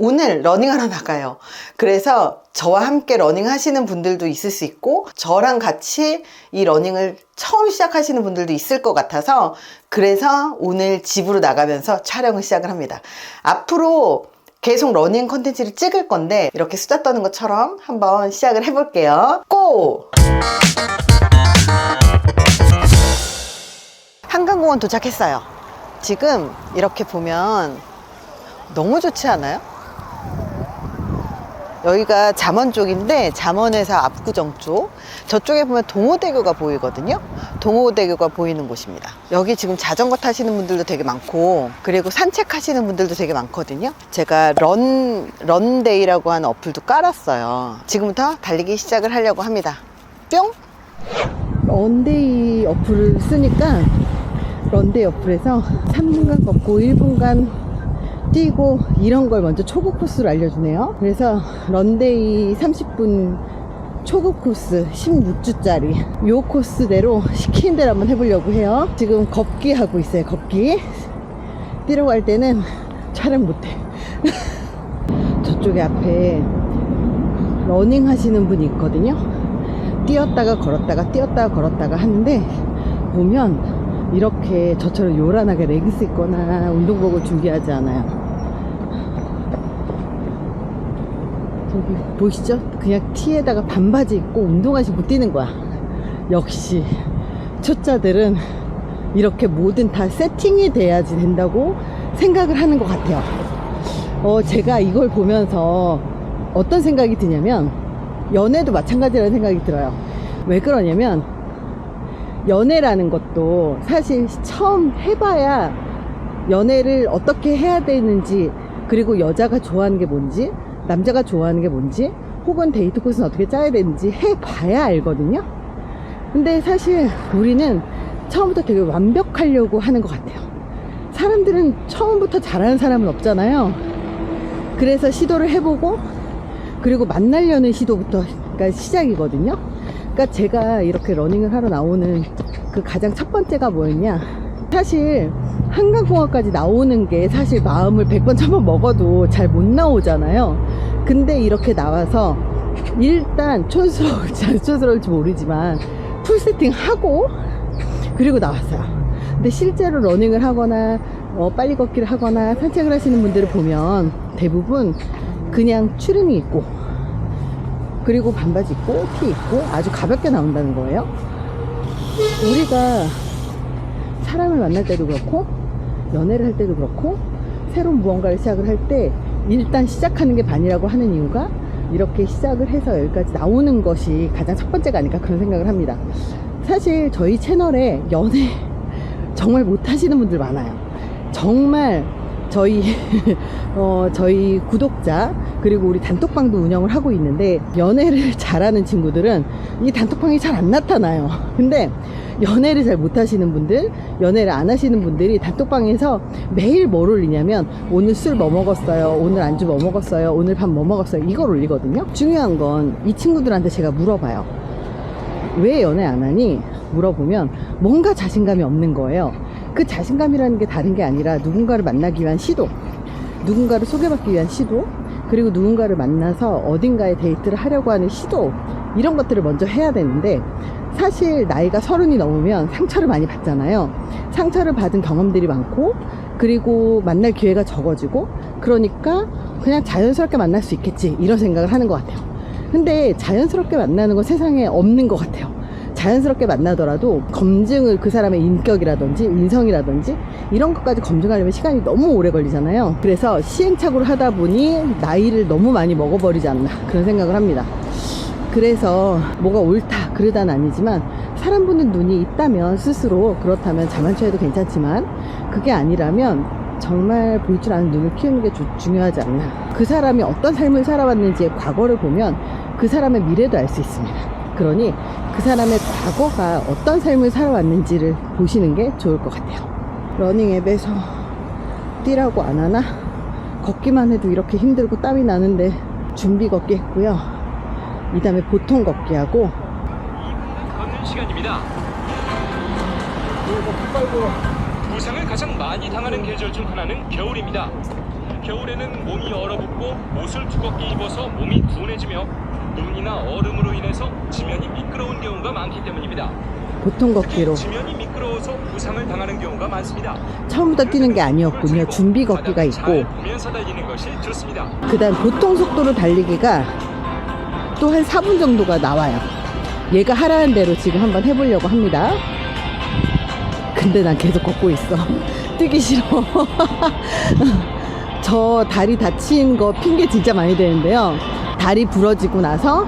오늘 러닝하러 나가요. 그래서 저와 함께 러닝 하시는 분들도 있을 수 있고 저랑 같이 이 러닝을 처음 시작하시는 분들도 있을 것 같아서 그래서 오늘 집으로 나가면서 촬영을 시작을 합니다. 앞으로 계속 러닝 컨텐츠를 찍을 건데 이렇게 수다 떠는 것처럼 한번 시작을 해볼게요. 고! 한강공원 도착했어요. 지금 이렇게 보면 너무 좋지 않아요? 여기가 잠원 쪽인데 잠원에서 압구정 쪽, 저쪽에 보면 동호대교가 보이거든요. 동호대교가 보이는 곳입니다. 여기 지금 자전거 타시는 분들도 되게 많고 그리고 산책하시는 분들도 되게 많거든요. 제가 런데이라고 하는 어플도 깔았어요. 지금부터 달리기 시작을 하려고 합니다. 뿅! 런데이 어플을 쓰니까 런데이 어플에서 3분간 걷고 1분간 뛰고 이런 걸 먼저 초급 코스로 알려주네요. 그래서 런데이 30분 초급 코스 16주짜리 요 코스대로 시키는 대로 한번 해보려고 해요. 지금 걷기 하고 있어요. 걷기. 뛰러 갈 때는 촬영 못해. 저쪽에 앞에 러닝 하시는 분이 있거든요. 뛰었다가 걸었다가 뛰었다가 걸었다가 하는데 보면 이렇게 저처럼 요란하게 레깅스 입거나 운동복을 준비하지 않아요. 저기 보이시죠? 그냥 티에다가 반바지 입고 운동화 신고 뛰는 거야. 역시 초짜들은 이렇게 뭐든 다 세팅이 돼야지 된다고 생각을 하는 것 같아요. 제가 이걸 보면서 어떤 생각이 드냐면 연애도 마찬가지라는 생각이 들어요. 왜 그러냐면 연애라는 것도 사실 처음 해봐야 연애를 어떻게 해야 되는지, 그리고 여자가 좋아하는 게 뭔지, 남자가 좋아하는 게 뭔지, 혹은 데이트 코스는 어떻게 짜야 되는지 해봐야 알거든요. 근데 사실 우리는 처음부터 되게 완벽하려고 하는 것 같아요. 사람들은 처음부터 잘하는 사람은 없잖아요. 그래서 시도를 해보고 그리고 만나려는 시도부터가 시작이거든요. 그러니까 제가 이렇게 러닝을 하러 나오는 그 가장 첫 번째가 뭐였냐, 사실 한강공원까지 나오는 게 사실 마음을 100번 1000번 먹어도 잘 못 나오잖아요. 근데 이렇게 나와서 일단 촌스러울지 모르지만 풀 세팅하고 그리고 나왔어요. 근데 실제로 러닝을 하거나 빨리 걷기를 하거나 산책을 하시는 분들을 보면 대부분 그냥 추리닝 입고 그리고 반바지 입고 티 입고 아주 가볍게 나온다는 거예요. 우리가 사람을 만날 때도 그렇고 연애를 할 때도 그렇고 새로운 무언가를 시작을 할 때 일단 시작하는 게 반이라고 하는 이유가 이렇게 시작을 해서 여기까지 나오는 것이 가장 첫 번째가 아닐까 그런 생각을 합니다. 사실 저희 채널에 연애 정말 못하시는 분들 많아요. 정말 저희 저희 구독자 그리고 우리 단톡방도 운영을 하고 있는데 연애를 잘하는 친구들은 이 단톡방이 잘 안 나타나요. 근데 연애를 잘 못하시는 분들, 연애를 안 하시는 분들이 단톡방에서 매일 뭘 올리냐면 오늘 술 뭐 먹었어요, 오늘 안주 뭐 먹었어요, 오늘 밥 뭐 먹었어요, 이걸 올리거든요. 중요한 건 이 친구들한테 제가 물어봐요. 왜 연애 안 하니? 물어보면 뭔가 자신감이 없는 거예요. 그 자신감이라는 게 다른 게 아니라 누군가를 만나기 위한 시도, 누군가를 소개받기 위한 시도, 그리고 누군가를 만나서 어딘가에 데이트를 하려고 하는 시도, 이런 것들을 먼저 해야 되는데 사실 나이가 30이 넘으면 상처를 많이 받잖아요. 상처를 받은 경험들이 많고 그리고 만날 기회가 적어지고 그러니까 그냥 자연스럽게 만날 수 있겠지 이런 생각을 하는 것 같아요. 근데 자연스럽게 만나는 건 세상에 없는 것 같아요. 자연스럽게 만나더라도 검증을, 그 사람의 인격이라든지 인성이라든지 이런 것까지 검증하려면 시간이 너무 오래 걸리잖아요. 그래서 시행착오를 하다 보니 나이를 너무 많이 먹어버리지 않나 그런 생각을 합니다. 그래서 뭐가 옳다 그르다는 아니지만 사람 보는 눈이 있다면 스스로 그렇다면 자만추해도 괜찮지만 그게 아니라면 정말 볼 줄 아는 눈을 키우는 게 중요하지 않나. 그 사람이 어떤 삶을 살아왔는지의 과거를 보면 그 사람의 미래도 알 수 있습니다. 그러니 그 사람의 과거가 어떤 삶을 살아왔는지를 보시는 게 좋을 것 같아요. 러닝 앱에서 뛰라고 안 하나? 걷기만 해도 이렇게 힘들고 땀이 나는데 준비 걷기 했고요. 이 다음에 보통 걷기 하고 2분 걷는 시간입니다. 부상을 가장 많이 당하는 계절 중 하나는 겨울입니다. 겨울에는 몸이 얼어붙고 옷을 두껍게 입어서 몸이 둔해지며 눈이나 얼음으로 인해서 지면이 미끄러운 경우가 많기 때문입니다. 보통 걷기로. 지면이 미끄러워서 부상을 당하는 경우가 많습니다. 처음부터 뛰는 게 아니었군요. 준비 걷기가 있고, 잘 보면서 달리는 것이 좋습니다. 그 다음 보통 속도로 달리기가 또 한 4분 정도가 나와요. 얘가 하라는 대로 지금 한번 해보려고 합니다. 근데 난 계속 걷고 있어. 뛰기 싫어. 저 다리 다친 거 핑계 진짜 많이 되는데요. 다리 부러지고 나서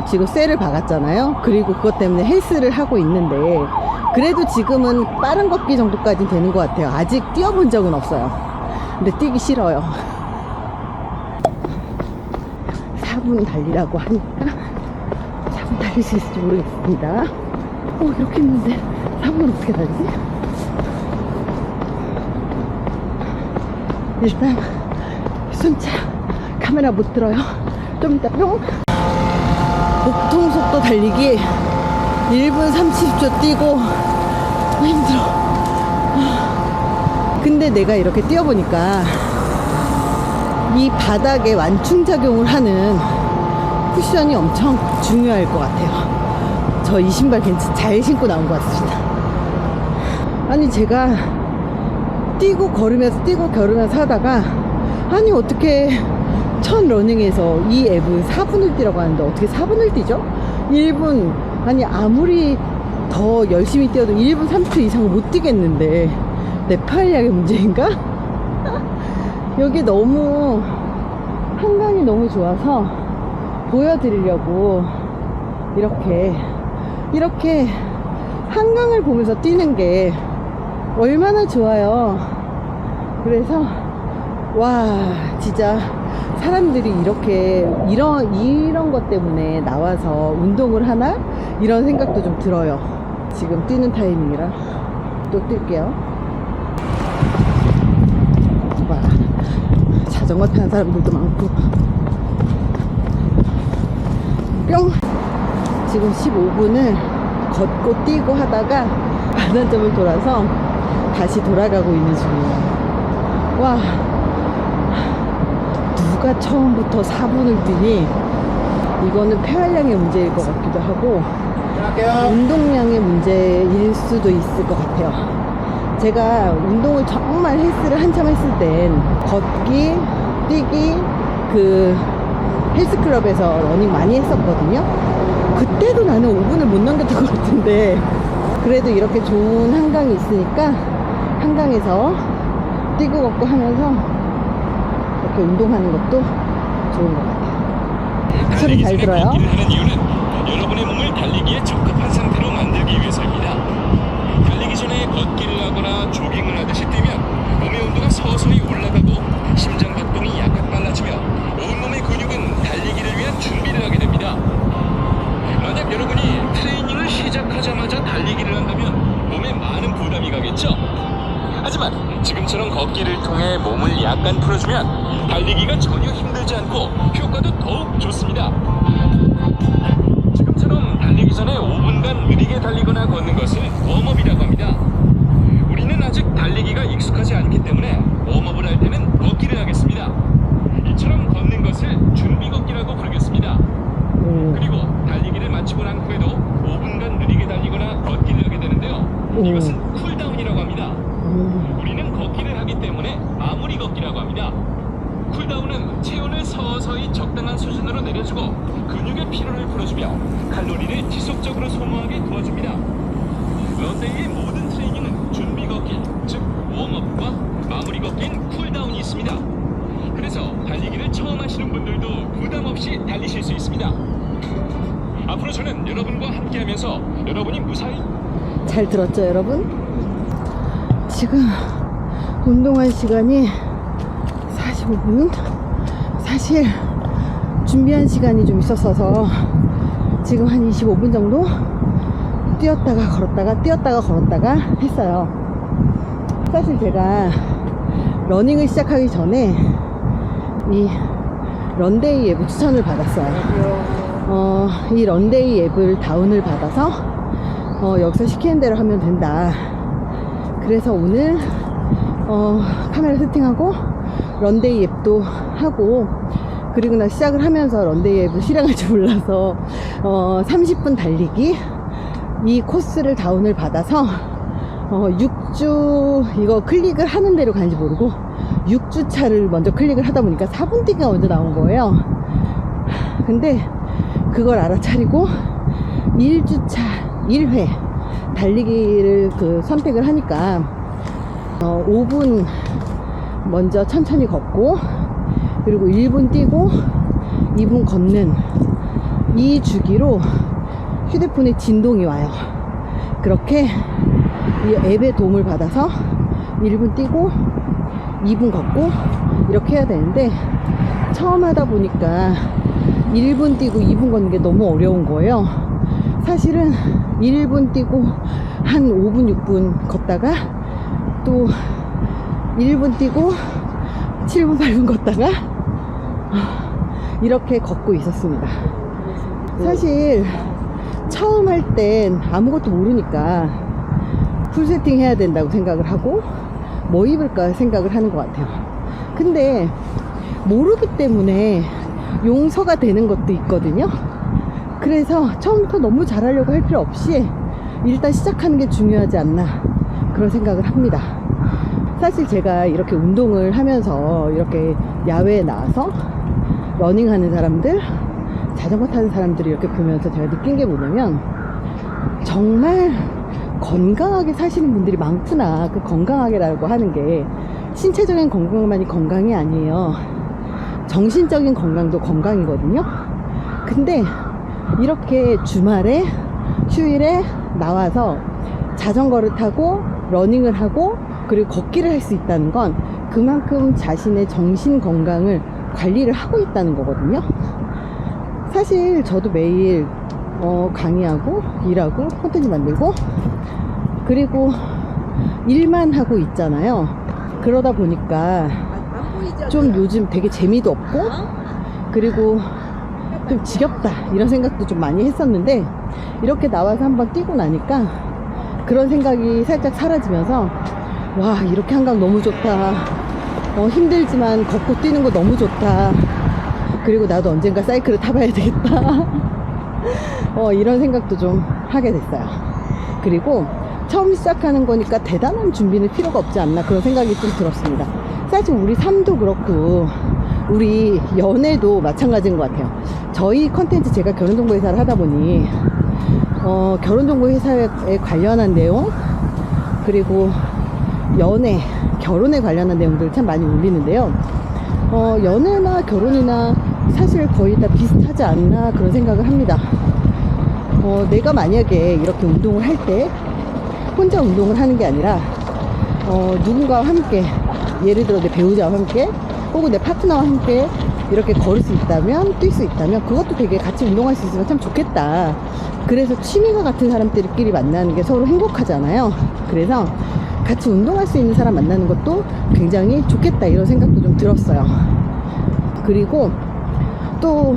지금 쇠를 박았잖아요. 그리고 그것 때문에 헬스를 하고 있는데 그래도 지금은 빠른 걷기 정도까지는 되는 것 같아요. 아직 뛰어본 적은 없어요. 근데 뛰기 싫어요. 4분 달리라고 하니까 4분 달릴 수 있을지 모르겠습니다. 이렇게 있는데 4분 어떻게 달리지? 일단 순차 카메라 못 들어요. 좀 이따 뿅. 보통 속도 달리기 1분 30초 뛰고 힘들어. 근데 내가 이렇게 뛰어보니까 이 바닥에 완충작용을 하는 쿠션이 엄청 중요할 것 같아요. 저 이 신발 잘 신고 나온 것 같습니다. 아니 제가 뛰고 걸으면서 하다가 아니 어떻게 첫 러닝에서 이 앱은 4분을 뛰라고 하는데 어떻게 4분을 뛰죠? 1분 아니 아무리 더 열심히 뛰어도 1분 30초 이상은 못 뛰겠는데 내 팔량의 문제인가? 여기 너무 한강이 너무 좋아서 보여드리려고 이렇게 한강을 보면서 뛰는 게 얼마나 좋아요. 그래서 와 진짜 사람들이 이런 것 때문에 나와서 운동을 하나? 이런 생각도 좀 들어요. 지금 뛰는 타이밍이라 또 뛸게요. 와, 자전거 타는 사람들도 많고. 뿅! 지금 15분을 걷고 뛰고 하다가 반환점을 돌아서 다시 돌아가고 있는 중이에요. 와, 누가 처음부터 4분을 뛰니? 이거는 폐활량의 문제일 것 같기도 하고 운동량의 문제일 수도 있을 것 같아요. 제가 운동을 정말 헬스를 한참 했을 땐 걷기, 뛰기, 그 헬스클럽에서 러닝 많이 했었거든요. 그때도 나는 5분을 못 넘겼던 것 같은데 그래도 이렇게 좋은 한강이 있으니까 한강에서 뛰고 걷고 하면서 이렇게 운동하는 것도 좋은 것 같아요. 소리 잘 들어요? 걷기를 하는 이유는 여러분의 몸을 달리기에 적합한 상태로 만들기 위해서입니다. 달리기 전에 걷기를 하거나 조깅을 하듯이 뛰면 몸의 온도가 서서히 올라가고 심장 박동이 약간 빨라지며 온몸의 근육은 달리기를 위한 준비를 하게 됩니다. 만약 여러분이 트레이닝을 시작하자마자 달리기를 한다면 몸에 많은 부담이 가겠죠? 하지만 지금처럼 걷기를 통해 몸을 약간 풀어주면 달리기가 전혀 힘들지 않고 효과도 더욱 좋습니다. 지금처럼 달리기 전에 5분간 느리게 달리거나 걷는 것을 웜업이라고 합니다. 우리는 아직 달리기가 익숙하지 않기 때문에 웜업을 할 때는 걷기를 하겠습니다. 이처럼 걷는 것을 준비 걷기라고 부르겠습니다. 그리고 달리기를 마치고 난 후에도 5분간 느리게 달리거나 걷기를 하게 되는데요. 이것은 쿨다운이라고 합니다. 우리는 걷기를 하기 때문에 마무리 걷기라고 합니다. 쿨다운은 체온을 서서히 적당한 수준으로 내려주고 근육의 피로를 풀어주며 칼로리를 지속적으로 소모하게 도와줍니다. 런데이의 모든 트레이닝은 준비 걷기, 즉 웜업과 마무리 걷기인 쿨다운이 있습니다. 그래서 달리기를 처음 하시는 분들도 부담 없이 달리실 수 있습니다. 앞으로 저는 여러분과 함께하면서 여러분이 무사히 잘 들었죠, 여러분? 지금 운동할 시간이 45분? 사실 준비한 시간이 좀 있었어서 지금 한 25분 정도 뛰었다가 걸었다가 했어요. 사실 제가 러닝을 시작하기 전에 이 런데이 앱을 추천을 받았어요. 이 런데이 앱을 다운을 받아서 여기서 시키는 대로 하면 된다. 그래서 오늘 카메라 세팅하고 런데이 앱도 하고, 그리고 나 시작을 하면서 런데이 앱을 실행할 줄 몰라서 30분 달리기 이 코스를 다운을 받아서 6주 이거 클릭을 하는 대로 가는지 모르고 6주 차를 먼저 클릭을 하다 보니까 4분 뛰기가 먼저 나온 거예요. 근데 그걸 알아차리고 1주차 1회 달리기를 선택을 하니까 5분 먼저 천천히 걷고, 그리고 1분 뛰고 2분 걷는 이 주기로 휴대폰에 진동이 와요. 그렇게 이 앱의 도움을 받아서 1분 뛰고 2분 걷고 이렇게 해야 되는데, 처음 하다 보니까 1분 뛰고 2분 걷는 게 너무 어려운 거예요. 사실은 1분 뛰고 한 5분 6분 걷다가 또 1분 뛰고 7분 8분 걷다가 이렇게 걷고 있었습니다. 사실 처음 할 땐 아무것도 모르니까 풀 세팅 해야 된다고 생각을 하고 뭐 입을까 생각을 하는 것 같아요. 근데 모르기 때문에 용서가 되는 것도 있거든요. 그래서 처음부터 너무 잘하려고 할 필요 없이 일단 시작하는 게 중요하지 않나, 그런 생각을 합니다. 사실 제가 이렇게 운동을 하면서 이렇게 야외에 나와서 러닝하는 사람들, 자전거 타는 사람들을 이렇게 보면서 제가 느낀 게 뭐냐면, 정말 건강하게 사시는 분들이 많구나. 그 건강하게라고 하는 게 신체적인 건강만이 건강이 아니에요. 정신적인 건강도 건강이거든요. 근데 이렇게 주말에, 휴일에 나와서 자전거를 타고 러닝을 하고 그리고 걷기를 할 수 있다는 건 그만큼 자신의 정신 건강을 관리를 하고 있다는 거거든요. 사실 저도 매일 강의하고 일하고 콘텐츠 만들고 그리고 일만 하고 있잖아요. 그러다 보니까 좀 요즘 되게 재미도 없고 그리고 좀 지겹다 이런 생각도 좀 많이 했었는데, 이렇게 나와서 한번 뛰고 나니까 그런 생각이 살짝 사라지면서, 와, 이렇게 한강 너무 좋다. 힘들지만 걷고 뛰는 거 너무 좋다. 그리고 나도 언젠가 사이클을 타봐야 되겠다. 이런 생각도 좀 하게 됐어요. 그리고 처음 시작하는 거니까 대단한 준비는 필요가 없지 않나, 그런 생각이 좀 들었습니다. 사실 우리 삶도 그렇고 우리 연애도 마찬가지인 것 같아요. 저희 컨텐츠, 제가 결혼정보회사를 하다 보니 결혼정보회사에 관련한 내용, 그리고 연애, 결혼에 관련한 내용들을 참 많이 올리는데요. 연애나 결혼이나 사실 거의 다 비슷하지 않나, 그런 생각을 합니다. 내가 만약에 이렇게 운동을 할 때 혼자 운동을 하는 게 아니라 누군가와 함께, 예를 들어 내 배우자와 함께 혹은 내 파트너와 함께 이렇게 걸을 수 있다면, 뛸 수 있다면 그것도 되게 같이 운동할 수 있으면 참 좋겠다. 그래서 취미가 같은 사람들끼리 만나는 게 서로 행복하잖아요. 그래서 같이 운동할 수 있는 사람 만나는 것도 굉장히 좋겠다, 이런 생각도 좀 들었어요. 그리고 또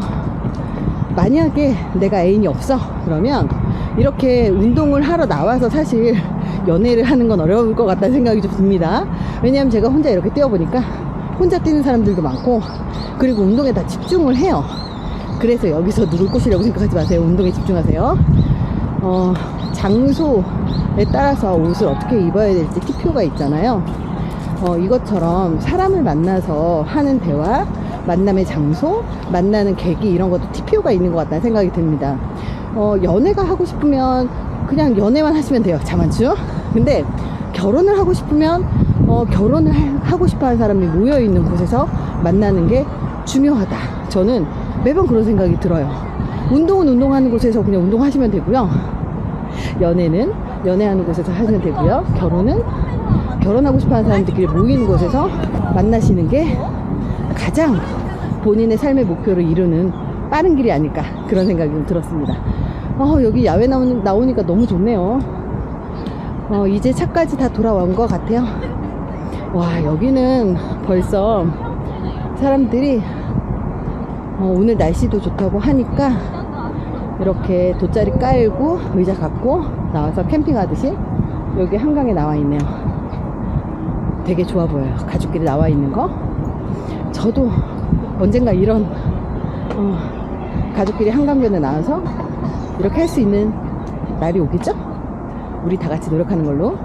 만약에 내가 애인이 없어, 그러면 이렇게 운동을 하러 나와서 사실 연애를 하는 건 어려울 것 같다는 생각이 좀 듭니다. 왜냐하면 제가 혼자 이렇게 뛰어보니까 혼자 뛰는 사람들도 많고, 그리고 운동에 다 집중을 해요. 그래서 여기서 누굴 꼬시려고 생각하지 마세요. 운동에 집중하세요. 장소에 따라서 옷을 어떻게 입어야 될지 TPO가 있잖아요. 이것처럼 사람을 만나서 하는 대화, 만남의 장소, 만나는 계기, 이런 것도 TPO가 있는 것 같다는 생각이 듭니다. 연애가 하고 싶으면 그냥 연애만 하시면 돼요. 자만추. 근데 결혼을 하고 싶으면 결혼을 하고 싶어하는 사람이 모여있는 곳에서 만나는 게 중요하다. 저는 매번 그런 생각이 들어요. 운동은 운동하는 곳에서 그냥 운동하시면 되고요. 연애는 연애하는 곳에서 하시면 되고요. 결혼은 결혼하고 싶어하는 사람들끼리 모이는 곳에서 만나시는 게 가장 본인의 삶의 목표를 이루는 빠른 길이 아닐까, 그런 생각이 좀 들었습니다. 여기 야외 나오니까 너무 좋네요. 이제 차까지 다 돌아온 것 같아요. 와, 여기는 벌써 사람들이 오늘 날씨도 좋다고 하니까 이렇게 돗자리 깔고 의자 갖고 나와서 캠핑하듯이 여기 한강에 나와 있네요. 되게 좋아 보여요. 가족끼리 나와 있는 거. 저도 언젠가 이런 가족끼리 한강변에 나와서 이렇게 할 수 있는 날이 오겠죠? 우리 다 같이 노력하는 걸로.